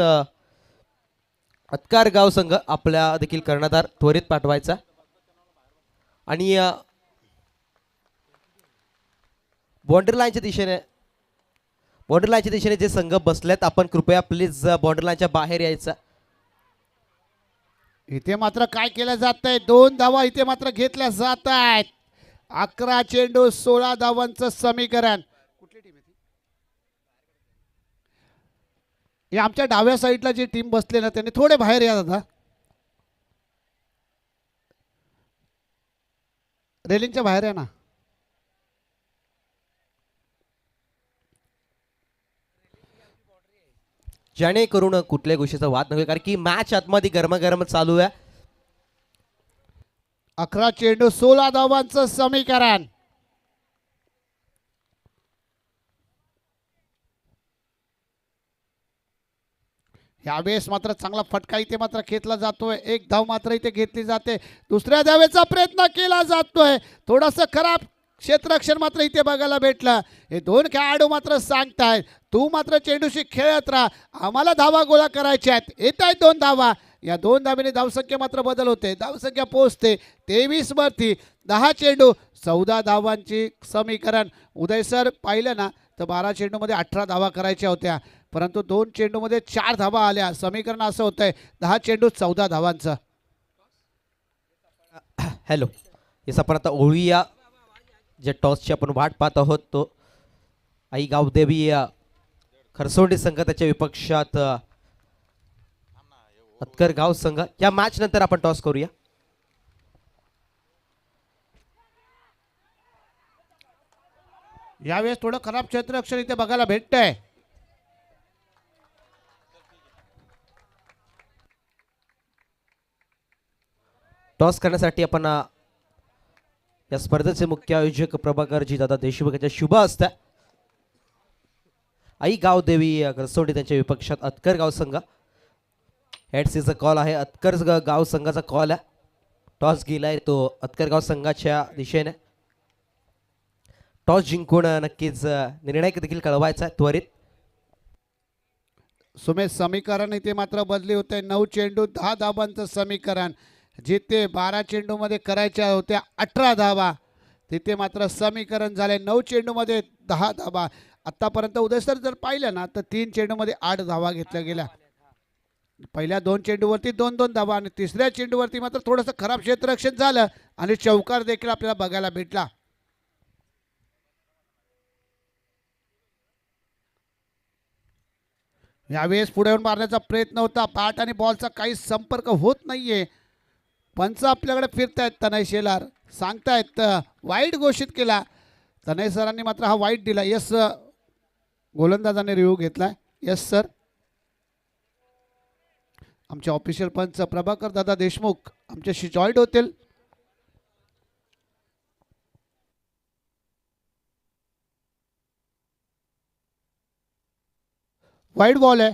अतकार गाव संघ आपल्या देखील कर्णधार त्वरित पाठवायचा. आणि बाउंड्री लाईनच्या दिशेने जे संघ बसलेत आपण कृपया प्लीज बाउंड्री लाईनच्या बाहेर यायचं. इथे मात्र काय केलं जात आहे, 2 धावा इथे मात्र घेतल्या जात आहेत. 11 चेंडू 16 धावांचं समीकरण. कुठली टीम आहे ती? हे आमच्या डाव्या साईडला जी टीम बसली ना त्यांनी थोडे बाहेर या दादा, रेलिंगच्या बाहेर आहे ना. जेणेकरून कुठल्याही गोष्टीचा वाद नव्हे, कारण की मॅच आतमध्ये गरमागरम चालू आहे. 11 चेंडू 16 धावांचं समीकरण. यावेळेस मात्र चांगला फटका इथे मात्र घेतला जातोय. 1 धाव मात्र इथे घेतली जाते. दुसऱ्या धावेचा प्रयत्न केला जातोय. थोडंसं खराब क्षेत्ररक्षण मात्र इथे बघायला भेटलं. हे 2 खेळाडू मात्र सांगतायत तू मात्र चेंडूशी खेळत राहा, आम्हाला धावा गोळा करायच्या आहेत. येत आहेत 2 धावा. या 2 धावेने धावसंख्या मात्र बदल होते. धावसंख्या पोहोचते 23 वरती. 10 चेंडू 14 धावांची समीकरण. उदय सर पाहिलं ना तर 12 चेंडूमध्ये 18 धावा करायच्या होत्या, परंतु 2 चेंडूमध्ये 4 धावा आल्या. समीकरण असं होतंय 10 चेंडू 14 धावांचं. हॅलो, येस आपण आता ओळूया जे टॉसची आपण वाट पाहत आहोत. तो आई गावदेवी खरसोंडी संघ, त्याच्या विपक्षात अतकर गाव संघ. या मॅच नंतर आपण टॉस करूया. यावेळेस थोडं खराब क्षेत्ररक्षण इथे बघायला भेटतंय. टॉस करण्यासाठी आपण या स्पर्धेचे मुख्य आयोजक प्रभाकरजी दादा देशमुख यांच्या शुभ असतात. आई गावदेवी खरसोंडी त्यांच्या विपक्षात अतकर गाव संघ. हेडसीचा कॉल आहे, अतकर गाव संघाचा कॉल आहे. टॉस गेलाय तो अतकर गाव संघाच्या दिशेने. टॉस जिंकून नक्कीच निर्णय देखील कळवायचा आहे त्वरित. सुमेश समीकरण इथे मात्र बदली होते. 9 चेंडू 10 धावांचं समीकरण. जिथे 12 चेंडूमध्ये करायच्या होत्या 18 धावा, तिथे मात्र समीकरण झाले 9 चेंडूमध्ये 10 धावा. आत्तापर्यंत उदय सर जर पाहिलं ना तर 3 चेंडूमध्ये 8 धावा घेतल्या गेल्या. पहिल्या 2 चेंडूवरती 2-2 धावा आणि तिसऱ्या चेंडूवरती मात्र थोडंसं खराब क्षेत्ररक्षण झालं आणि चौकार देखील आपल्याला बघायला भेटला. यावेळेस पुढे येऊन मारण्याचा प्रयत्न होता. बॅट आणि बॉलचा काही संपर्क होत नाहीये. पंच आपल्याकडे फिरतायत. तनय शेलार सांगतायत वाईट घोषित केला. तनय सरांनी मात्र हा वाईट दिला. यस, गोलंदाजाने रिव्ह्यू घेतलाय. Yes sir. आमचे ऑफिशियल पंच प्रभाकर दादा देशमुख आमच्याशी जॉईंट होतील. वाईट बॉल आहे.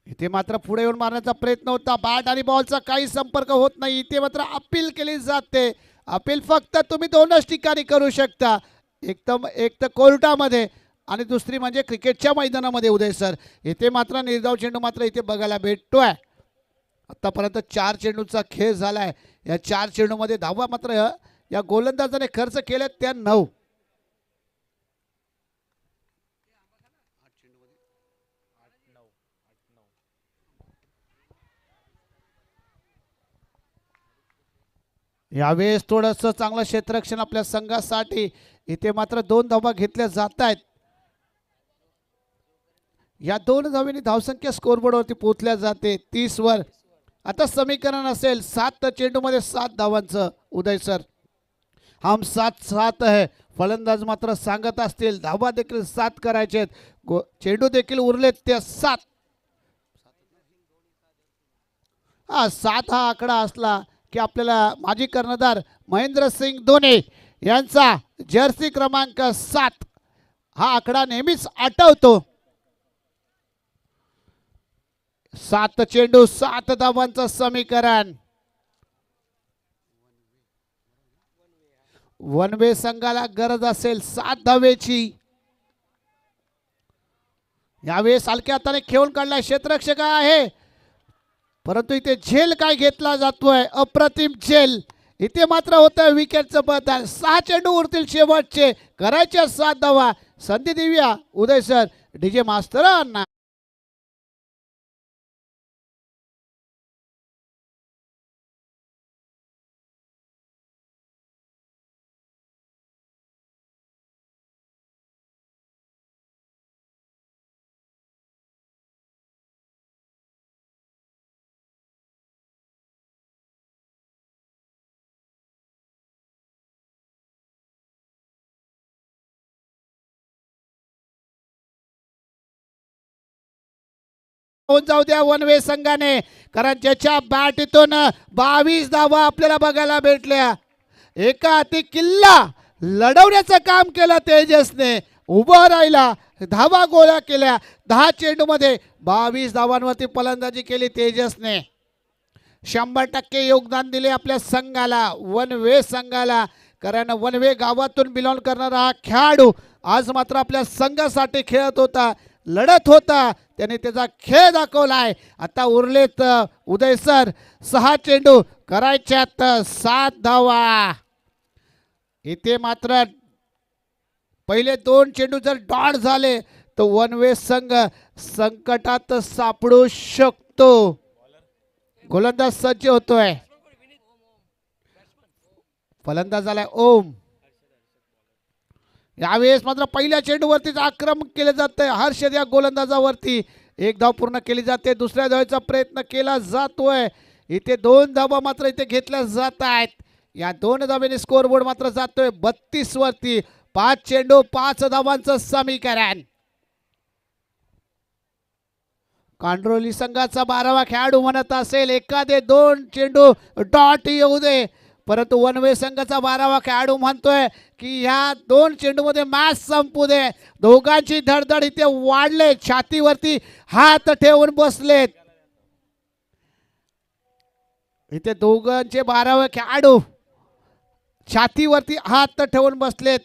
इथे मात्र पुढे येऊन मारण्याचा प्रयत्न होता. बॅट आणि बॉलचा काही संपर्क होत नाही. इथे मात्र अपील केली जाते. अपील फक्त तुम्ही 2च ठिकाणी करू शकता. एक तर कोर्टामध्ये आणि दुसरी म्हणजे क्रिकेटच्या मैदानामध्ये. उदय सर इथे मात्र निर्धाव चेंडू मात्र इथे बघायला भेटतोय. आतापर्यंत 4 चेंडूचा खेळ झालाय. या 4 चेंडूमध्ये धावा मात्र या गोलंदाजाने खर्च केल्या त्या 9. यावेळेस थोडंसं चांगलं क्षेत्ररक्षण आपल्या संघासाठी. इथे मात्र 2 धावा घेतल्या जात आहेत. या 2 धावेने धावसंख्या स्कोरबोर्डवरती पोहोचल्या जाते 30 वर. आता समीकरण असेल 7 चेंडूमध्ये 7 धावांचं. उदय सर हम 7-7 आहे. फलंदाज मात्र सांगत असतील धावा देखील 7 करायचे आहेत. चेंडू देखील उरलेत त्या 7. 7 हा आकडा असला की आपल्याला माजी कर्णधार महेंद्रसिंग धोनी यांचा जर्सी क्रमांक 7 हा आकडा नेहमीच आठवतो. 7 चेंडू 7 धावांचं समीकरण. वनवे संघाला गरज असेल 7 धावेची. यावेळेस हलक्या हाताने खेळून काढला क्षेत्ररक्षक आहे, परंतु इथे झेल काय घेतला जातोय. अप्रतिम झेल. इथे मात्र होतं विकेटचं बदल. 6 चेंडू उरतील शेवटचे. करायच्या 7 धावा. संधी देऊया उदय सर डीजे मास्तरांना. होऊन जाऊ द्या वन वे संघाने, कारण ज्याच्या बॅटीतून 22 धावा आपल्याला बघायला भेटल्या. एका हाती किल्ला लढवण्याचं काम केलं तेजसने. उभं राहिला, धावा गोळा केल्या. 10 चेंडूमध्ये 22 धावांवरती फलंदाजी केली तेजसने. 100% योगदान दिले आपल्या संघाला, वन वे संघाला. कारण वन वे गावातून बिलॉंग करणारा हा खेळाडू आज मात्र आपल्या संघासाठी खेळत होता, लढत होता. त्याने त्याचा खेळ दाखवलाय. आता उरलेत उदय सर 6 चेंडू, करायच्यात 7 धावा. इथे मात्र पहिले 2 चेंडू जर डॉट झाले तर वन वे संघ संकटात सापडू शकतो. गोलंदाज सज्ज होतोय. फलंदाज झालाय ओम. यावेळेस मात्र पहिल्या चेंडूवरतीच आक्रमण केले जाते. हर्षद या गोलंदाजावरती 1 धाव पूर्ण केली जाते. दुसऱ्या धावेचा प्रयत्न केला जातोय. इथे 2 धावा मात्र इथे घेतल्या जात आहेत. या 2 धावेने स्कोर बोर्ड मात्र जातोय 32 वरती. 5 चेंडू 5 धावांचं समीकरण. कांड्रोली संघाचा 12वा खेळाडू म्हणत असेल एखादे 2 चेंडू डॉट येऊ दे, परंतु वन वे संघाचा 12वा खेळाडू म्हणतोय की ह्या 2 चेंडूमध्ये मॅच संपू दे. दोघांची धडधड इथे वाढले, छातीवरती हात ठेवून बसलेत. इथे दोघांचे 12वे खेळाडू छातीवरती हात ठेवून बसलेत.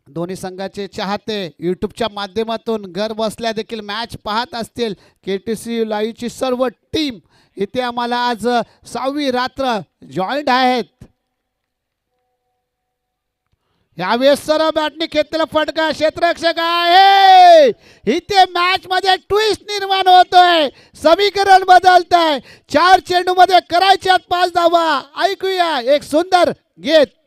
दोन्ही संघाचे चाहते यूट्यूबच्या माध्यमातून घर बसल्या देखील मॅच पाहत असतील. केटीसी लाईव्हची सर्व टीम इथे आम्हाला आज 6वी रात्र जॉईंट आहेत. यावेळेस सर्व बॅटने घेतलेला फटका क्षेत्ररक्षक आहे. इथे मॅच मध्ये ट्विस्ट निर्माण होतोय, समीकरण बदलत आहे. 4 चेंडू मध्ये करायच्यात 5 धावा. ऐकूया एक सुंदर गीत.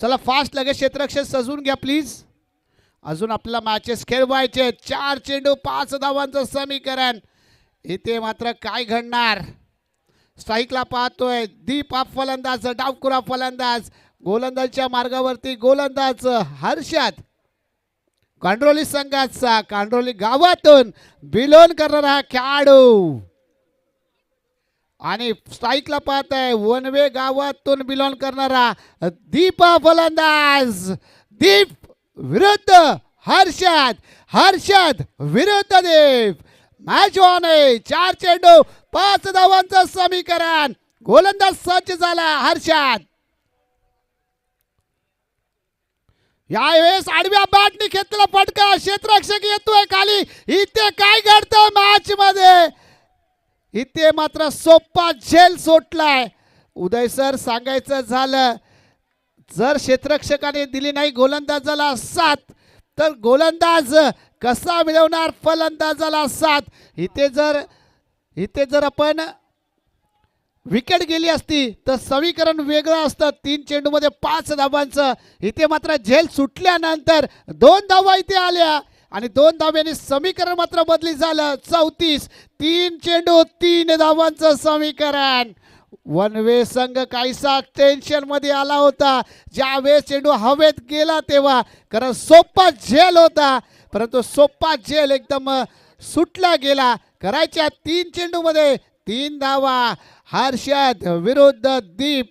चला फास्ट लगेच क्षेत्ररक्षक सजवून घ्या प्लीज. अजून आपल्याला मॅचेस खेळवायचे. 4 चेंडू 5 धावांचं समीकरण. इथे मात्र काय घडणार. स्ट्राईकला पाहतोय दीप हा फलंदाज, डावखुरा फलंदाज. गोलंदाजच्या मार्गावरती गोलंदाज हर्षद, कांड्रोली संघाचा, कांड्रोली गावातून बिलोन करणारा हा खेळाडू. आणि स्ट्राईकला पाहत आहे वनवे गावातून बिलॉंग करणारा दीप फलंदाज. दीप विरुद्ध हर्षद, हर्षद विरुद्ध दीप. मॅच ऑन आहे. 4 चेंडू 5 धावांचं समीकरण. गोलंदाज सज्ज झाला हर्षद. यावेळेस आडव्या बॅटने घेतलेला फटका. क्षेत्ररक्षक येतोय खाली. इथे काय घडतं मॅच मध्ये. इथे मात्र सोप्पा झेल सोडलाय. उदय सर सांगायचं झालं जर क्षेत्ररक्षकाने दिली नाही गोलंदाजाला साथ तर गोलंदाज कसा मिळवणार फलंदाजाला साथ. इथे जर आपण विकेट गेली असती तर समीकरण वेगळं असतं. 3 चेंडूमध्ये 5 धावांचं. इथे मात्र झेल सुटल्यानंतर 2 धावा इथे आल्या आणि 2 धाव्यांनी समीकरण मात्र बदली झालं. 34 3 चेंडू 3 धावांचं समीकरण. वन वे संघ काहीसा टेन्शन मध्ये आला होता ज्यावेळेस चेंडू हवेत गेला तेव्हा, कारण सोप्पा झेल होता परंतु सोप्पा झेल एकदम सुटला गेला. करायच्या 3 चेंडूमध्ये 3 धावा. हर्षद विरुद्ध दीप.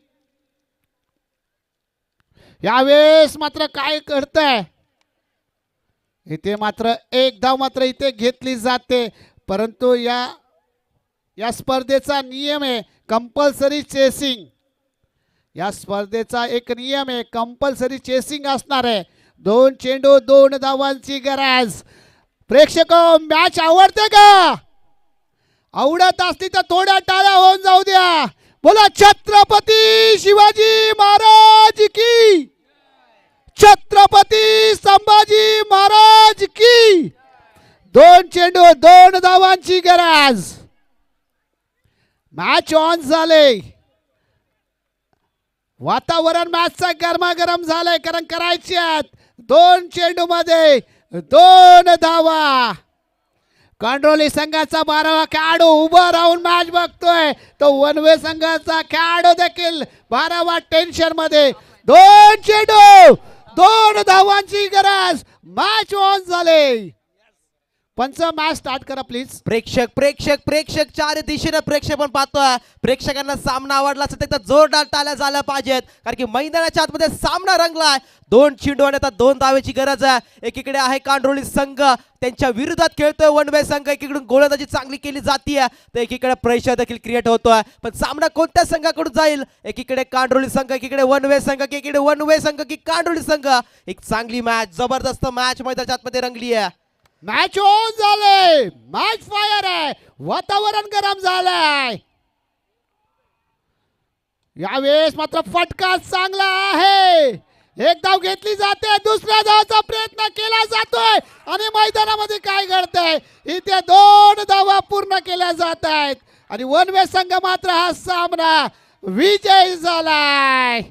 यावेळेस मात्र काय घडतंय इथे मात्र 1 धाव मात्र इथे घेतली जाते परंतु या स्पर्धेचा नियम आहे कंपल्सरी चेसिंग. या स्पर्धेचा एक नियम आहे कंपल्सरी चेसिंग असणार आहे. 2 चेंडू 2 धावांची गरज. प्रेक्षक मॅच आवडते का? आवडत असती तर थोड्या टाळ्या होऊन जाऊ द्या. बोला छत्रपती शिवाजी महाराज की, छत्रपती संभाजी महाराज की. 2 चेंडू 2 धावांची गरज. मॅच ऑन झाले. वातावरण मॅचचा गरमागरम झालंय कारण करायच्यात 2 चेंडू मध्ये 2 धावा. कांडोली संघाचा 12वा खेळाडू उभा राहून मॅच बघतोय तो वनवे संघाचा खेळाडू देखील 12वा टेन्शन मध्ये. 2 चेंडू 2 धावांची गरज. मॅच ऑन झाले. पंच मॅच स्टार्ट करा प्लीज. प्रेक्षक चार दिशेने प्रेक्षक पण पाहतोय. प्रेक्षकांना सामना आवडला असेल तर जोरदार टाळ्या झाल्या पाहिजेत कारण की मैदानाच्या आतमध्ये सामना रंगलाय. 2 चेंडू आणि आता 2 धावेची गरज आहे. एकीकडे आहे कांडोळी संघ त्यांच्या विरोधात खेळतोय वनवे संघ. एकीकडून गोलंदाजी चांगली केली जातीये तर एकीकडे प्रेशर देखील क्रिएट होतोय. पण सामना कोणत्या संघाकडून जाईल? एकीकडे कांडोळी संघ, एकीकडे वनवे संघ, एकीकडे वनवे संघ की कांडोळी संघ. एक चांगली मॅच, जबरदस्त मॅच मैदानाच्या आतमध्ये रंगली आहे. मॅच ऑन झाले. मॅच फायर आहे. वातावरण गरम झालंय. यावेळेस मात्र फटका चांगला आहे. 1 धाव घेतली जाते. दुसऱ्या धावाचा प्रयत्न केला जातोय आणि मैदानामध्ये काय घडतंय इथे 2 धावा पूर्ण केल्या जात आहेत आणि वनवे संघ मात्र हा सामना विजयी झालाय.